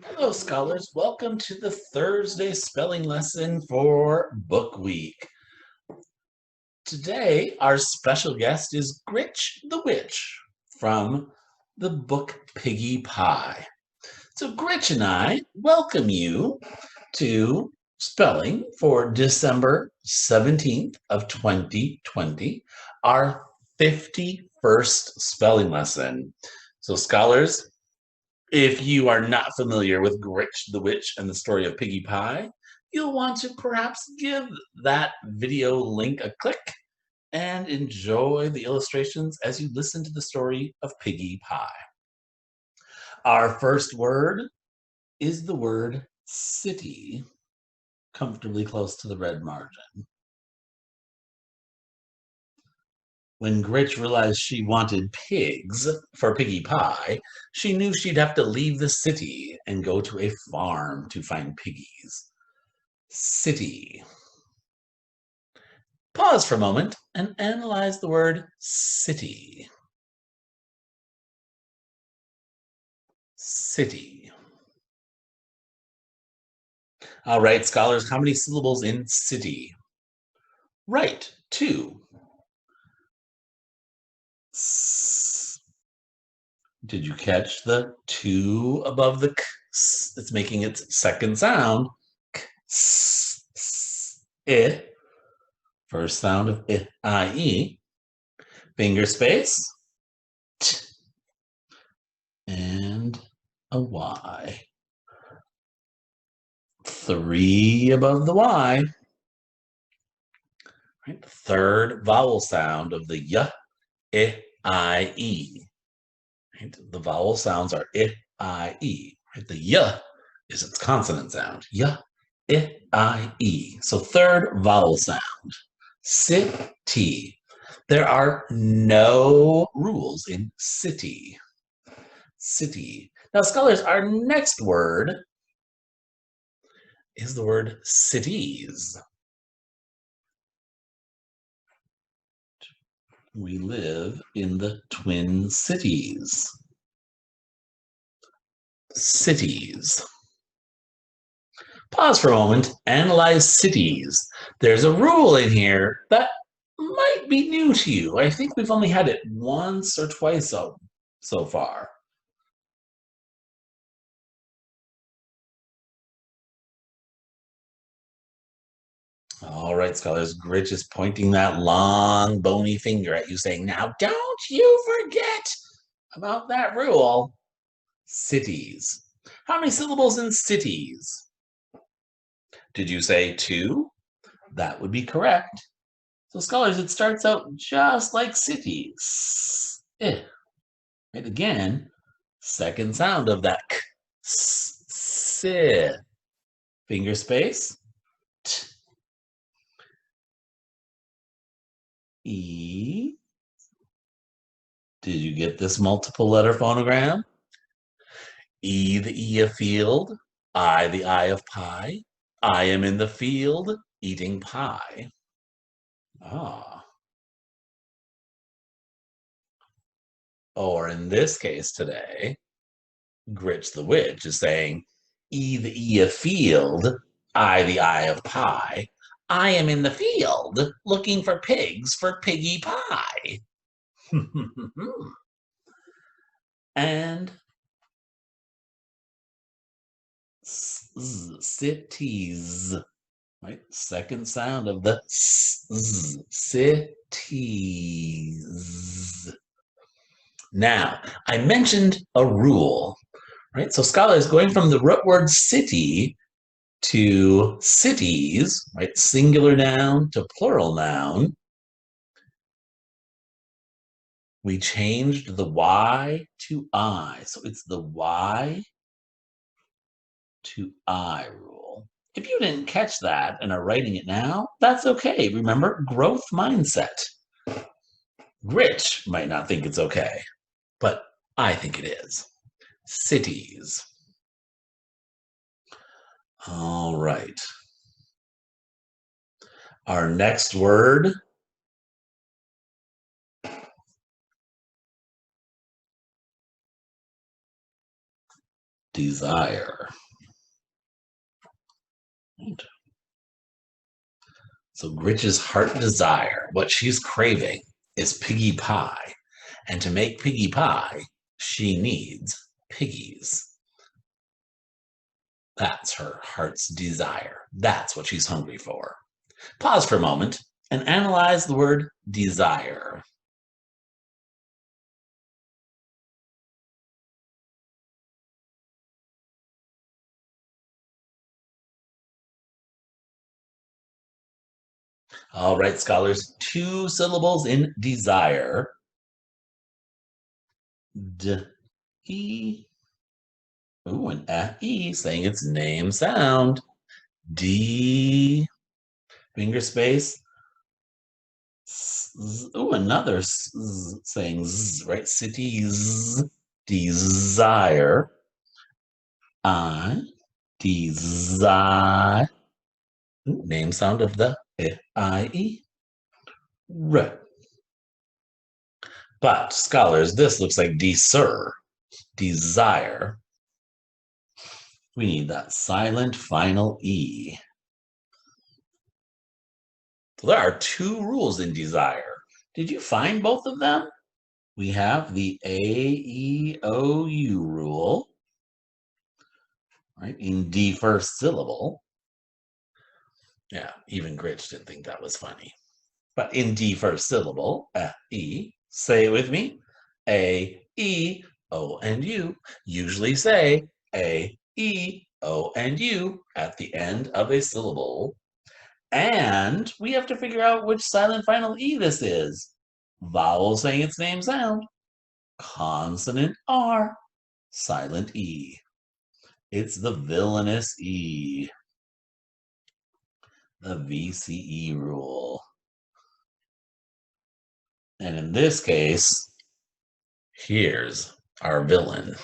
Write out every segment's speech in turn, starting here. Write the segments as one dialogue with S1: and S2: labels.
S1: Hello, scholars. Welcome to the Thursday spelling lesson for Book Week. Today, our special guest is Gritch the Witch from the book Piggy Pie. So, Gritch and I welcome you to spelling for December 17th of 2020, our 51st spelling lesson. So, scholars, if you are not familiar with Gritch the Witch and the story of Piggy Pie, you'll want to perhaps give that video link a click and enjoy the illustrations as you listen to the story of Piggy Pie. Our first word is the word city, comfortably close to the red margin. When Gritch realized she wanted pigs for Piggy Pie, she knew she'd have to leave the city and go to a farm to find piggies. City. Pause for a moment and analyze the word city. City. All right, scholars, how many syllables in city? Right, 2. Did you catch the 2 above the k? It's making its second sound. I. First sound of I-E. Finger space. T. And a Y. 3 above the Y. Right? Third vowel sound of the y, I, E. Right? The vowel sounds are I, E. Right? The y is its consonant sound. I, E. So third vowel sound. City. There are no rules in city. City. Now, scholars, our next word is the word cities. We live in the Twin Cities. Cities. Pause for a moment, analyze cities. There's a rule in here that might be new to you. I think we've only had it once or twice so far. All right, scholars, Gritch is pointing that long, bony finger at you, saying, now don't you forget about that rule. Cities. How many syllables in cities? Did you say 2? That would be correct. So, scholars, it starts out just like cities. Right again, second sound of that k. Si. Finger space. T. E. Did you get this multiple letter phonogram? E, the E of field. I, the I of pie. I am in the field eating pie. Ah. Or in this case today, Gritch the Witch is saying, E, the E of field. I, the I of pie. I am in the field looking for pigs for Piggy Pie. And cities, right? Second sound of the cities. Now, I mentioned a rule, right? So scholars going from the root word city to cities, right? Singular noun to plural noun. We changed the Y to I. So it's the Y to I rule. If you didn't catch that and are writing it now, that's okay. Remember, growth mindset. Gritch might not think it's okay, but I think it is. Cities. All right. Our next word desire. So Gritch's heart desire, what she's craving, is piggy pie. And to make piggy pie, she needs piggies. That's her heart's desire. That's what she's hungry for. Pause for a moment and analyze the word desire. All right, scholars, 2 syllables in desire. D, E. Ooh, an E saying its name sound. D, finger space. Ooh, another saying Z, right? Cities, desire. I, desire. Name sound of the I-E. R. But scholars, this looks like desire. We need that silent final E. So there are 2 rules in desire. Did you find both of them? We have the A-E-O-U rule, right, in D first syllable. Yeah, even Gritch didn't think that was funny. But in D first syllable, E, say it with me. A, E, O, and U. Usually say A, E, O, and U at the end of a syllable. And we have to figure out which silent final E this is. Vowel saying its name sound. Consonant R. Silent E. It's the villainous E. The VCE rule. And in this case, here's our villain.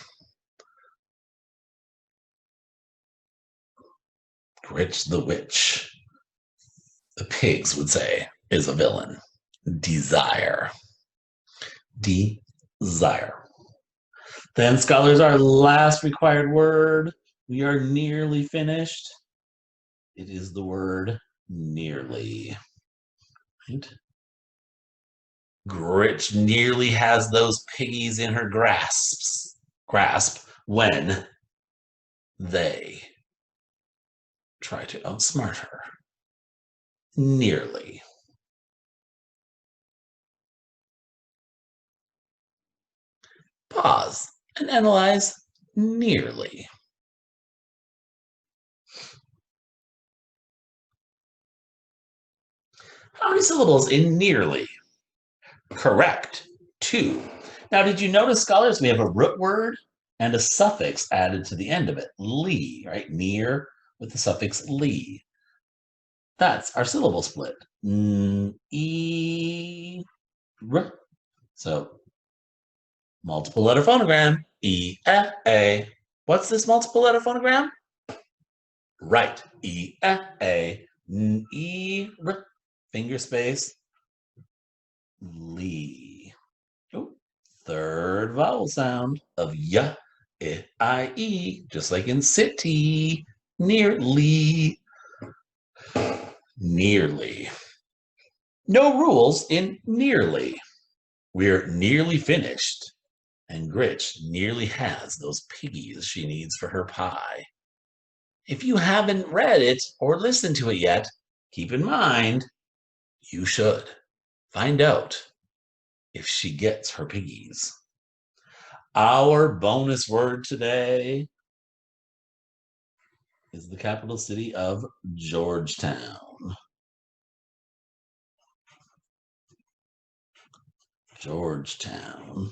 S1: Gritch the Witch. The pigs would say is a villain. Desire. Desire. Then, scholars, our last required word. We are nearly finished. It is the word nearly. Right? Gritch nearly has those piggies in her grasp when they try to outsmart her. Nearly. Pause and analyze nearly. How many syllables in nearly? Correct. 2. Now, did you notice, scholars, we have a root word and a suffix added to the end of it. Lee, right? Near with the suffix lee. That's our syllable split. E, r. So, multiple letter phonogram. E, F, A. What's this multiple letter phonogram? Right. E, F, A. N, E, r. Finger space. Lee. Oh, third vowel sound of y, I, E, just like in city. Nearly. Nearly. No rules in nearly. We're nearly finished, and Gritch nearly has those piggies she needs for her pie. If you haven't read it or listened to it yet, keep in mind you should find out if she gets her piggies. Our bonus word today is the capital city of Georgetown. Georgetown.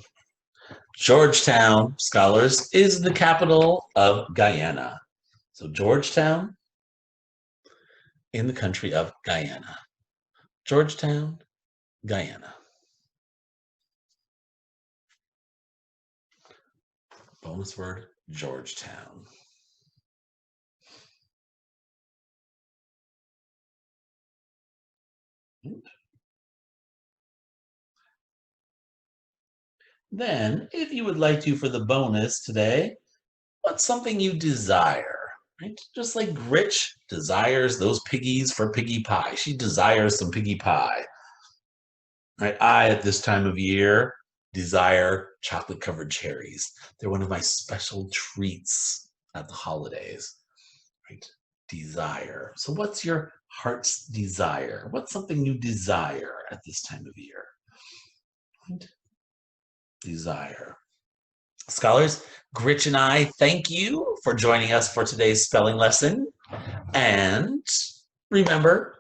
S1: Georgetown, scholars, is the capital of Guyana. So Georgetown in the country of Guyana. Georgetown, Guyana. Bonus word, Georgetown. Then, if you would like to for the bonus today, what's something you desire? Right? Just like Gritch desires those piggies for piggy pie. She desires some piggy pie. Right? I, at this time of year, desire chocolate covered cherries. They're one of my special treats at the holidays. Right? Desire. So, what's your heart's desire? What's something you desire at this time of year? Right? Desire. Scholars, Gritch and I thank you for joining us for today's spelling lesson. And remember,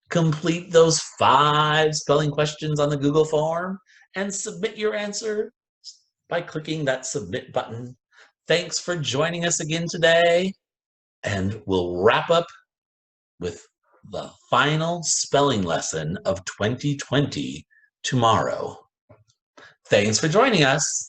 S1: complete those 5 spelling questions on the Google form and submit your answer by clicking that submit button. Thanks for joining us again today, and we'll wrap up with the final spelling lesson of 2020 tomorrow. Thanks for joining us.